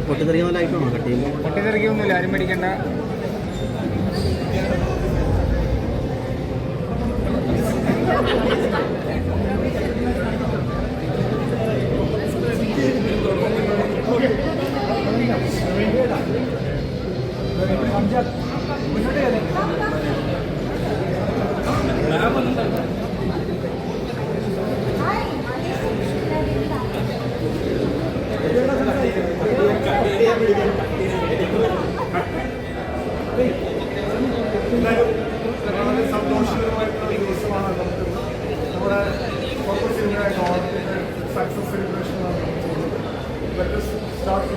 പൊട്ടിത്തെറിയൊന്നുമില്ല, ആരും മേടിക്കണ്ട. സന്തോഷകരമായിട്ടുള്ള ദിവസമാണ് നമ്മുടെ സിനിമയായിട്ട് സക്സസ് സെലിബ്രേഷനാണ് സ്റ്റാർട്ട്.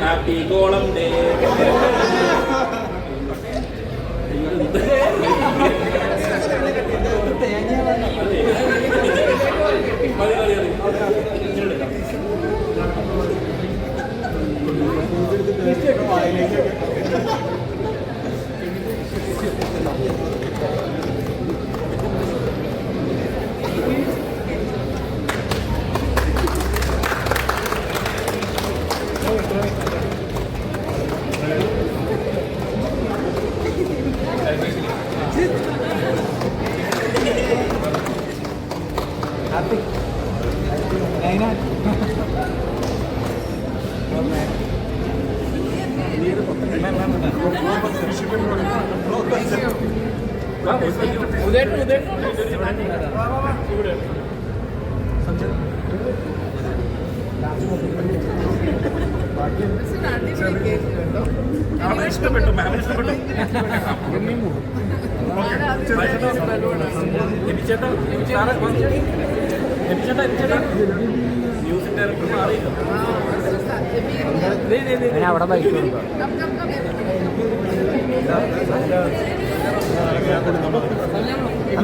Happy Golem Day. ഇഷ്ടപ്പെട്ടു മാമിന് ഇഷ്ടപ്പെട്ടു. മ്യൂസിക് ഡയറക്ടർ മാറിയില്ല. അവിടെ ബൈക്ക് കൊടുക്കാം.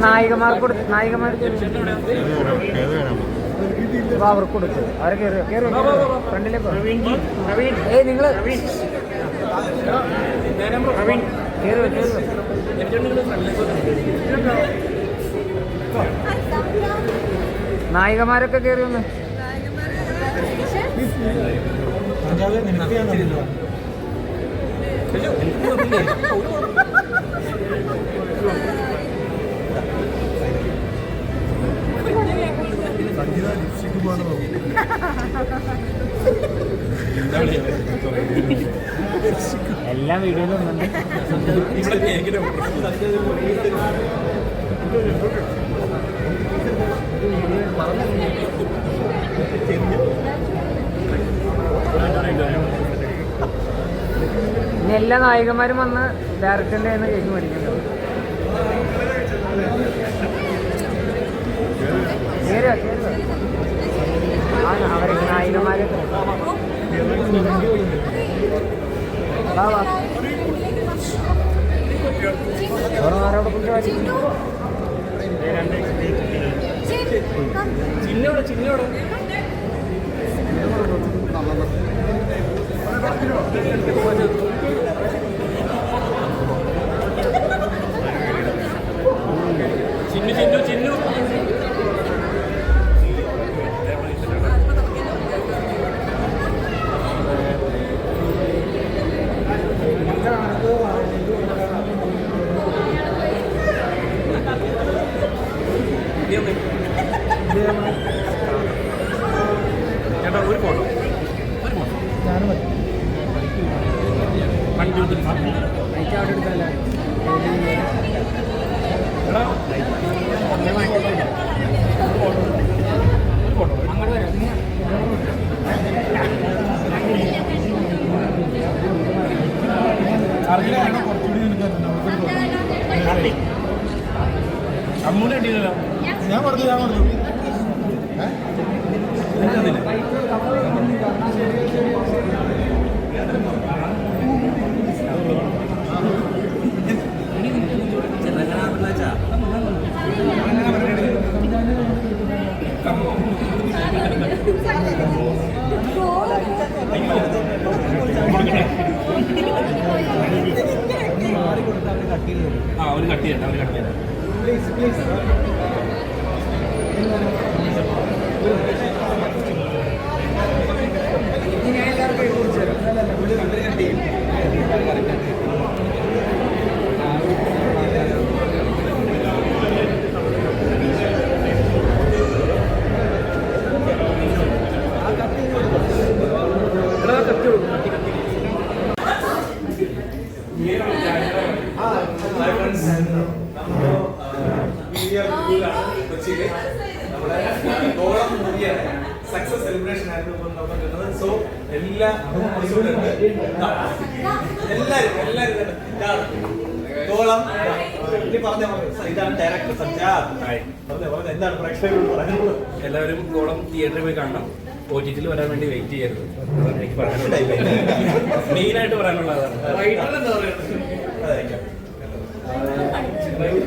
നായികമാർക്ക് അവർക്ക് കൊടുക്കും. അവരെ കയറി ഫ്രണ്ടിലേക്ക്. ഏയ് നിങ്ങള് നായികമാരൊക്കെ കയറി വന്ന് എല്ലാം വീഡിയോയിലും ഒന്നുണ്ട്. ഇനി എല്ലാ നായികമാരും വന്ന് ഡയറക്ടറിന്റെ കയ്യിൽ നിന്ന് കേക്ക് മേടിക്കുന്നുണ്ട്. അവരെ നായികമാരൊക്കെ ആരോടെ ചിന്നോടെ ചിന്നോടെ ചിന്നു ചിന്നു ചിന്നു ചേട്ടാ ഒരു ഫോട്ടോ ഞാനും അമ്മൂനെ കിട്ടിയില്ലല്ലോ. ഞാൻ പറഞ്ഞു അവർ കട്ട് ചെയ്യണ്ട പ്ലീസ് പ്ലീസ് ഞാൻ എല്ലാവർക്കും കുറിച്ച് കൊച്ചിയില് നമ്മുടെ ഗോളം മൂവിയാണ് സക്സസ് സെലിബ്രേഷൻ ആയിരുന്നു ഇപ്പം നമ്മൾ കിട്ടുന്നത്. സോ എല്ലാ എല്ലാവരും ഗോളം ഇനി പറഞ്ഞ ഇതാണ് ഡയറക്ടർ സജ്ജാദ്. പറഞ്ഞ എന്താണ് പ്രേക്ഷകരോട് പറയുന്നത്? എല്ലാവരും ഗോളം തിയേറ്ററിൽ പോയി കാണണം. OTT വരാൻ വേണ്ടി വെയിറ്റ് ചെയ്യരുത്. എനിക്ക് മെയിനായിട്ട് പറയാനുള്ളതാണ്.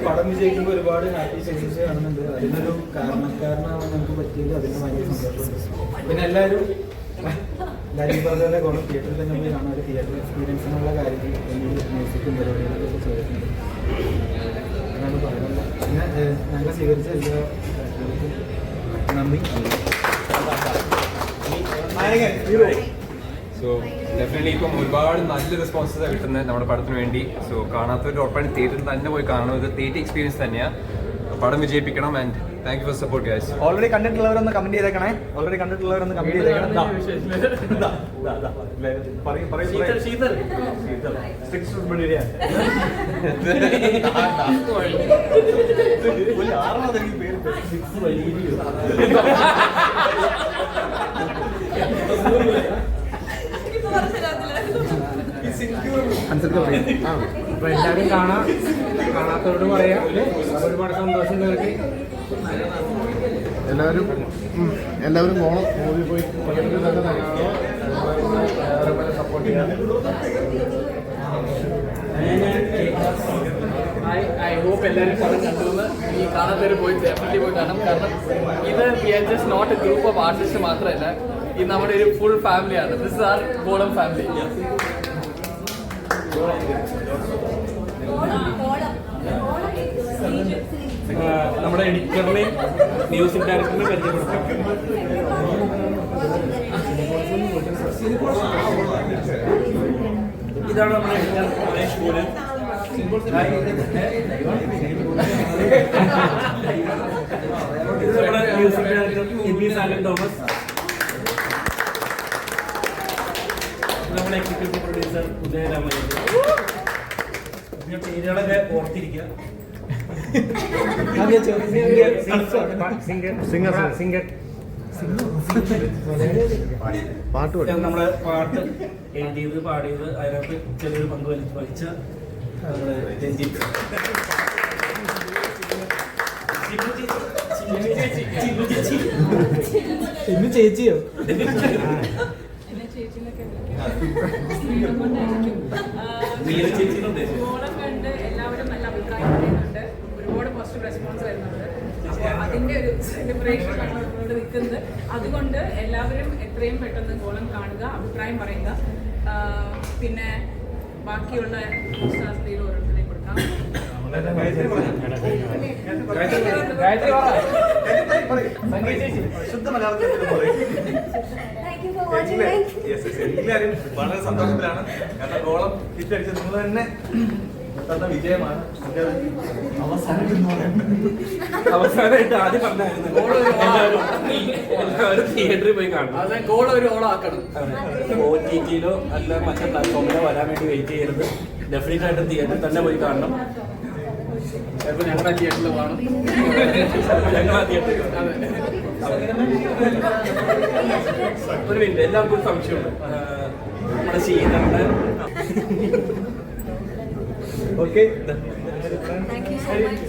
പടം വിജയിക്കുമ്പോൾ ഒരുപാട് ഹാപ്പി സെൻസസ് കാണുന്നുണ്ട്. അതിനൊരു കാരണക്കാരനാവാൻ നമുക്ക് പറ്റിയത് അതിന് ഭയങ്കര സന്തോഷമുണ്ട്. പിന്നെ എല്ലാവരും പറഞ്ഞ ഗുണം തിയേറ്ററിൽ തന്നെ പോയി കാണാൻ ഒരു തിയേറ്റർ എക്സ്പീരിയൻസ് എന്നുള്ള കാര്യത്തിൽ എന്നോട് മ്യൂസിക്കും പരിപാടികളൊക്കെ ചോദിക്കുന്നുണ്ട്. എന്നാണ് പറയുന്നത്. പിന്നെ ഞങ്ങളെ സ്വീകരിച്ച എല്ലാ നന്ദി. സോ ഡെഫിനറ്റ്ലി ഇപ്പം ഒരുപാട് നല്ല റെസ്പോൺസസ് കിട്ടുന്നത് നമ്മുടെ പടത്തിന് വേണ്ടി. സോ കാണാത്തവർ ഉറപ്പായിട്ട് തിയേറ്ററിൽ തന്നെ പോയി കാണണം. ഇത് തിയേറ്റർ എക്സ്പീരിയൻസ് തന്നെയാണ്. പടം വിജയിപ്പിക്കണം. And thank you for support guys. Already കണ്ടിട്ടുള്ളവരൊന്ന് കമന്റ് ചെയ്തേക്കണേ. കമന്റ് ചെയ്തേക്കണം. അപ്പൊ എല്ലാവരും കാണാത്തവരോട് പറയാം. ഒരുപാട് സന്തോഷം നിങ്ങൾക്ക്. എല്ലാവരും ഗോളം മൂവി പോയി സപ്പോർട്ട് ചെയ്യാൻ. I hope എല്ലാവരും പടം കണ്ടുവന്ന് ഈ കാണാത്തവർ പോയി ഡെഫിനറ്റ്ലി പോയി കാണണം. കാരണം ഇത് we are just not a group of artist മാത്രമല്ല, ഇത് നമ്മുടെ ഒരു ഫുൾ ഫാമിലിയാണ്. ദിസ് ഇസ് ആർ ഗോളം ഫാമിലി. നമ്മുടെ എഡിറ്ററിനെയും മ്യൂസിക് ഡയറക്ടറിനെയും പരിചയപ്പെടുത്താം. ഇതാണ് നമ്മുടെ എഡിറ്റർ മഹേഷ് പൂരൻ. ഇത് നമ്മുടെ മ്യൂസിക് ഡയറക്ടർ എബി സാലൻ തോമസ്. നമ്മുടെ എക്സിക്യൂട്ടീവ് പ്രൊഡ്യൂസർ ഉദയരാമയ്യ. പേരുകളൊക്കെ ഓർത്തിരിക്കുക. നമ്മുടെ പാട്ട് എഴുതിയത് പാടിയത് അതിനകത്ത് ചെറിയൊരു പങ്ക് വഹിച്ച രഞ്ജിത്ത്. ചേച്ചിയോ? ഓണം കണ്ട് എല്ലാവരും നല്ല അഭിപ്രായം പറയുന്നുണ്ട്. ഒരുപാട് പോസിറ്റീവ് റെസ്പോൺസ് വരുന്നുണ്ട്. അപ്പോൾ അതിൻ്റെ ഒരു സെലിബ്രേഷൻ ആണ് നമ്മളോട് നിൽക്കുന്നത്. അതുകൊണ്ട് എല്ലാവരും എത്രയും പെട്ടെന്ന് ഓണം കാണുക, അഭിപ്രായം പറയുക. പിന്നെ ബാക്കിയുള്ള ശാസ്ത്രീയ ഓരോരുത്തരെയും കൊടുക്കാം. ശുദ്ധ മലയാളത്തിൽ എല്ലാവരും വളരെ സന്തോഷത്തിലാണ്. കാരണം ഗോളം ഹിറ്റടിച്ച് നിങ്ങൾ തന്നെ തന്ന വിജയമാണ്. അവസാനമായിട്ട് ആദ്യം പറഞ്ഞായിരുന്നു എല്ലാവരും തിയേറ്ററിൽ പോയി കാണണം. അത് ഗോളം ഒരു ഓളാക്കണം. OTT-ലോ അല്ല മറ്റേ പ്ലാറ്റ്ഫോമിലോ വരാൻ വേണ്ടി വെയിറ്റ് ചെയ്യരുത്. ഡെഫിനറ്റ് ആയിട്ട് തിയേറ്ററിൽ തന്നെ പോയി കാണണം. ചിലപ്പോൾ ഞങ്ങളുടെ തിയേറ്ററിൽ കാണും. ഞങ്ങൾ തിയേറ്ററിൽ ഒരു മിനിറ്റ്, എല്ലാവർക്കും ഒരു സംശയമുണ്ട്. നമ്മുടെ ശീതളുടെ okay Thank you so much.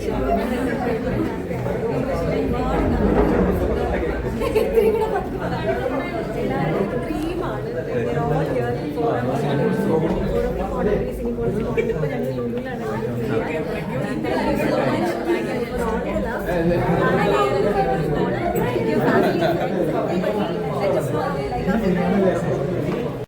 Thank you.